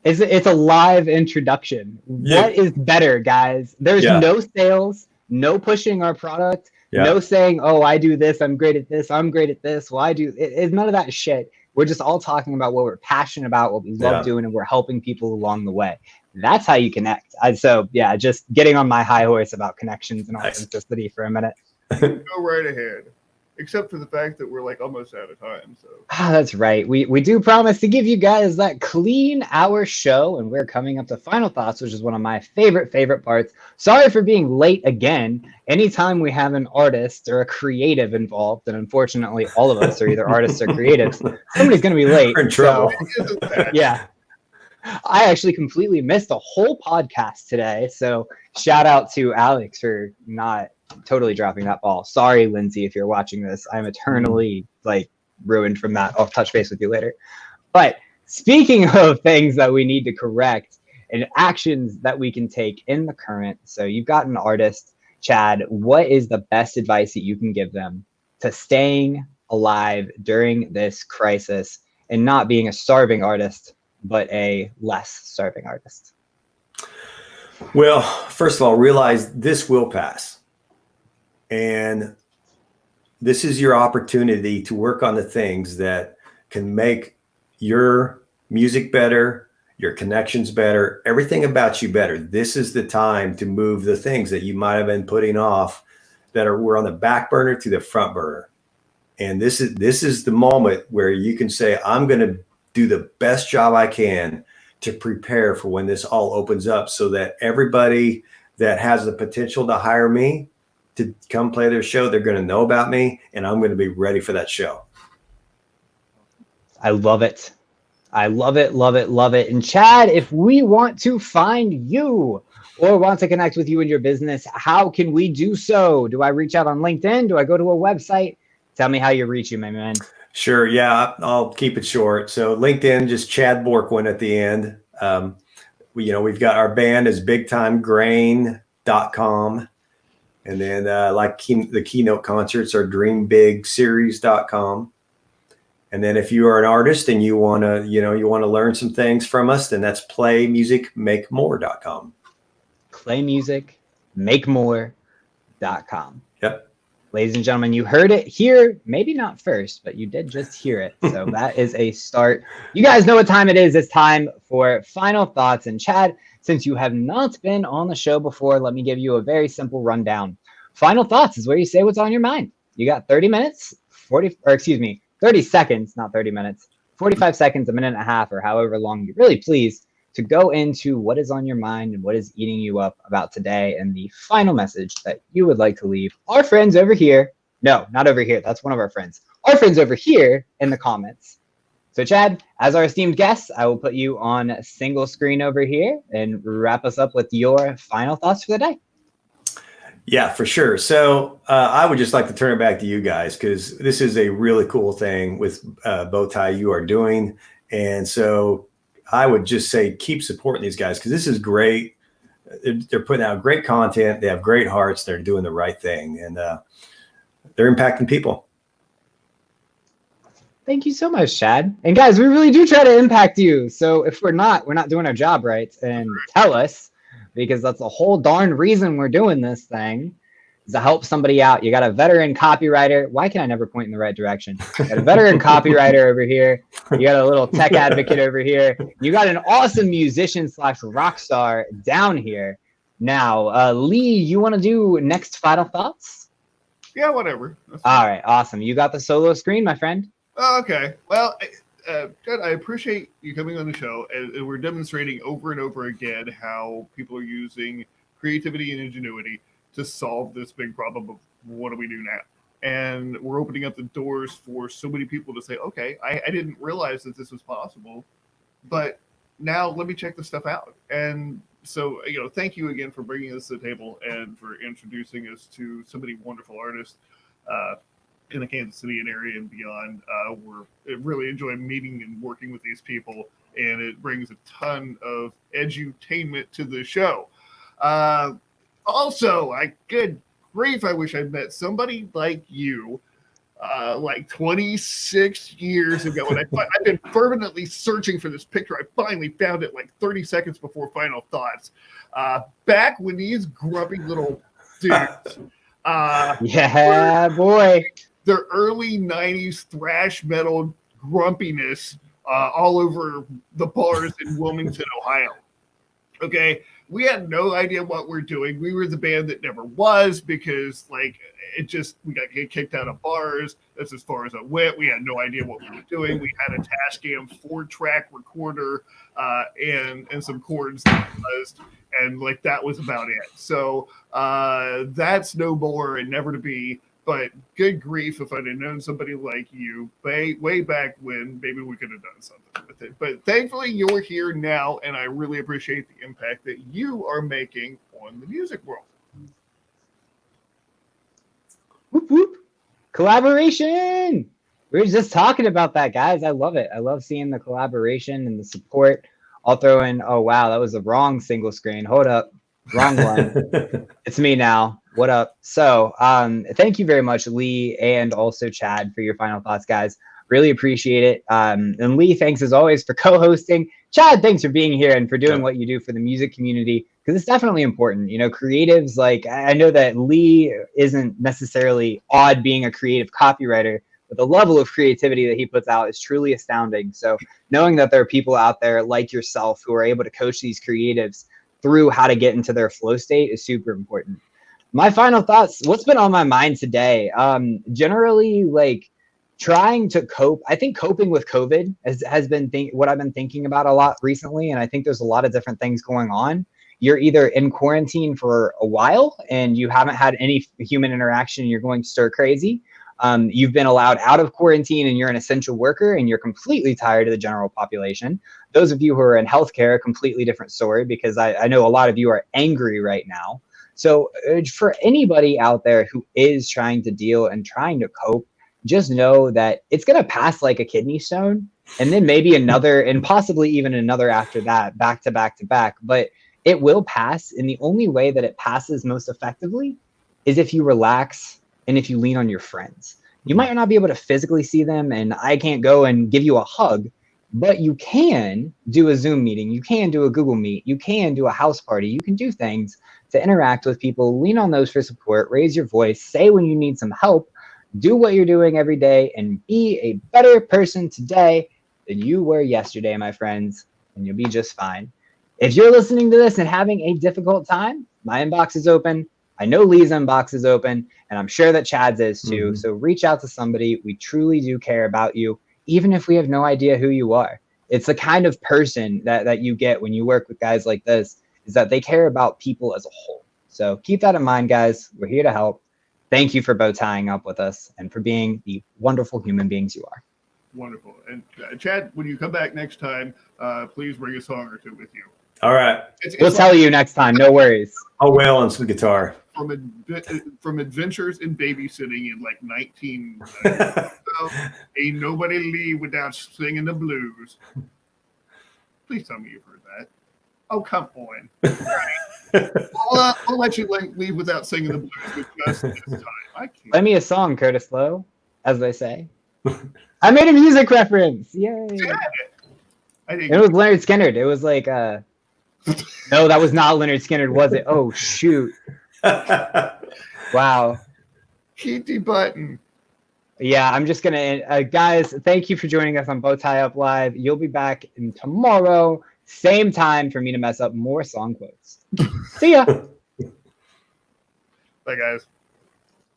It's a live introduction. Yeah. What is better, guys? There's no sales, no pushing our product, no saying, oh, I do this, I'm great at this, I'm great at this. Well, I do. It's none of that shit. We're just all talking about what we're passionate about, what we love doing, and we're helping people along the way. That's how you connect. So just getting on my high horse about connections and authenticity for a minute. Go right ahead. Except for the fact that we're like almost out of time. So that's right. We do promise to give you guys that clean hour show, and we're coming up to final thoughts, which is one of my favorite parts. Sorry for being late again. Anytime we have an artist or a creative involved, and unfortunately all of us are either artists or creatives, somebody's going to be late. We're in trouble. isn't that? Yeah. I actually completely missed a whole podcast today. So shout out to Alex for not totally dropping that ball. Sorry, Lindsay, if you're watching this. I'm eternally ruined from that. I'll touch base with you later. But speaking of things that we need to correct and actions that we can take in the current. So you've got an artist, Chad. What is the best advice that you can give them to staying alive during this crisis and not being a starving artist, but a less starving artist? Well, first of all, realize this will pass. And this is your opportunity to work on the things that can make your music better, your connections better, everything about you better. This is the time to move the things that you might have been putting off that were on the back burner to the front burner. And this is the moment where you can say, I'm going to do the best job I can to prepare for when this all opens up, so that everybody that has the potential to hire me to come play their show, they're going to know about me, and I'm going to be ready for that show. I love it. I love it, love it, love it. And Chad, if we want to find you or want to connect with you in your business, how can we do so? Do I reach out on LinkedIn? Do I go to a website? Tell me how you reach you, my man. Sure. Yeah, I'll keep it short. So LinkedIn, just Chad Bourquin at the end. We've got our band is bigtimegrain.com. And then the keynote concerts are dreambigseries.com. And then if you are an artist and you want to learn some things from us, then that's playmusicmakemore.com. Playmusicmakemore.com. Yep. Ladies and gentlemen, you heard it here. Maybe not first, but you did just hear it. So that is a start. You guys know what time it is. It's time for final thoughts. And Chad, since you have not been on the show before, let me give you a very simple rundown. Final thoughts is where you say what's on your mind. You got 30 minutes, 30 seconds, not 30 minutes, 45 seconds, a minute and a half, or however long you really please to go into what is on your mind and what is eating you up about today and the final message that you would like to leave our friends over here. No, not over here. That's one of our friends. Our friends over here in the comments. So Chad, as our esteemed guest, I will put you on single screen over here and wrap us up with your final thoughts for the day. Yeah, for sure. So I would just like to turn it back to you guys because this is a really cool thing with Bowtie you are doing. And so I would just say keep supporting these guys because this is great. They're putting out great content. They have great hearts. They're doing the right thing, and they're impacting people. Thank you so much, Chad. And guys, we really do try to impact you. So if we're not doing our job right. And tell us, because that's the whole darn reason we're doing this thing, is to help somebody out. You got a veteran copywriter. Why can I never point in the right direction? You got a veteran copywriter over here. You got a little tech advocate over here. You got an awesome musician / rock star down here. Now, Lee, you want to do next final thoughts? Yeah, whatever. All right, awesome. You got the solo screen, my friend. Okay. Well, Chad, I appreciate you coming on the show, and we're demonstrating over and over again how people are using creativity and ingenuity to solve this big problem of what do we do now? And we're opening up the doors for so many people to say, okay, I didn't realize that this was possible, but now let me check this stuff out. And so, thank you again for bringing this to the table and for introducing us to so many wonderful artists in the Kansas City area and beyond. We're really enjoying meeting and working with these people, and it brings a ton of edutainment to the show. Also, good grief, I wish I'd met somebody like you like 26 years ago. And I've been fervently searching for this picture. I finally found it like 30 seconds before final thoughts. Back when these grumpy little dudes. Yeah, boy. Their early 90s thrash metal grumpiness all over the bars in Wilmington, Ohio. Okay, we had no idea what we're doing. We were the band that never was because, we got kicked out of bars. That's as far as it went. We had no idea what we were doing. We had a Tascam 4-track recorder and some chords that buzzed, and that was about it. So that's no more and never to be. But good grief, if I'd have known somebody like you way back when, maybe we could have done something with it. But thankfully, you're here now, and I really appreciate the impact that you are making on the music world. Whoop, whoop. Collaboration. We were just talking about that, guys. I love it. I love seeing the collaboration and the support. I'll throw in, oh, wow, that was the wrong single screen. Hold up. Wrong one. It's me now. What up? So thank you very much, Lee, and also Chad, for your final thoughts, guys. Really appreciate it. And Lee, thanks as always for co-hosting. Chad, thanks for being here and for doing what you do for the music community, because it's definitely important. Creatives, I know that Lee isn't necessarily odd being a creative copywriter, but the level of creativity that he puts out is truly astounding. So knowing that there are people out there like yourself who are able to coach these creatives through how to get into their flow state is super important. My final thoughts, what's been on my mind today? Generally, trying to cope. I think coping with COVID has been what I've been thinking about a lot recently. And I think there's a lot of different things going on. You're either in quarantine for a while and you haven't had any human interaction and you're going stir crazy. You've been allowed out of quarantine and you're an essential worker and you're completely tired of the general population. Those of you who are in healthcare, a completely different story, because I know a lot of you are angry right now. So for anybody out there who is trying to deal and trying to cope, just know that it's going to pass like a kidney stone, and then maybe another, and possibly even another after that, back to back to back. But it will pass. And the only way that it passes most effectively is if you relax and if you lean on your friends. You might not be able to physically see them, and I can't go and give you a hug, But you can do a Zoom meeting. You can do a Google Meet. You can do a house party. You can do things to interact with people, lean on those for support, raise your voice, say when you need some help, do what you're doing every day, and be a better person today than you were yesterday, my friends, and you'll be just fine. If you're listening to this and having a difficult time, my inbox is open. I know Lee's inbox is open, and I'm sure that Chad's is too. So reach out to somebody. We truly do care about you, even if we have no idea who you are. It's the kind of person that you get when you work with guys like this, is that they care about people as a whole. So keep that in mind, guys. We're here to help. Thank you for bow tying up with us and for being the wonderful human beings you are. Wonderful. And Chad, when you come back next time, please bring a song or two with you. All right. We'll tell you next time. No worries. I'll wail on some guitar. From Adventures in Babysitting in like 19. Ain't nobody leave without singing the blues. Please tell me you've heard that. Oh, come on. I'll let you leave without singing the blues with just this time. I can't. Play me a song, Curtis Lowe, as they say. I made a music reference. Yay. It was Leonard Skinner. It was like, no, that was not Leonard Skinner, was it? Oh, shoot. Wow. Keity Button. Yeah, I'm just going to, guys, thank you for joining us on BowtieUP Live. You'll be back tomorrow, same time, for me to mess up more song quotes. See ya. Bye, guys.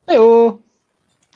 Hey-oh.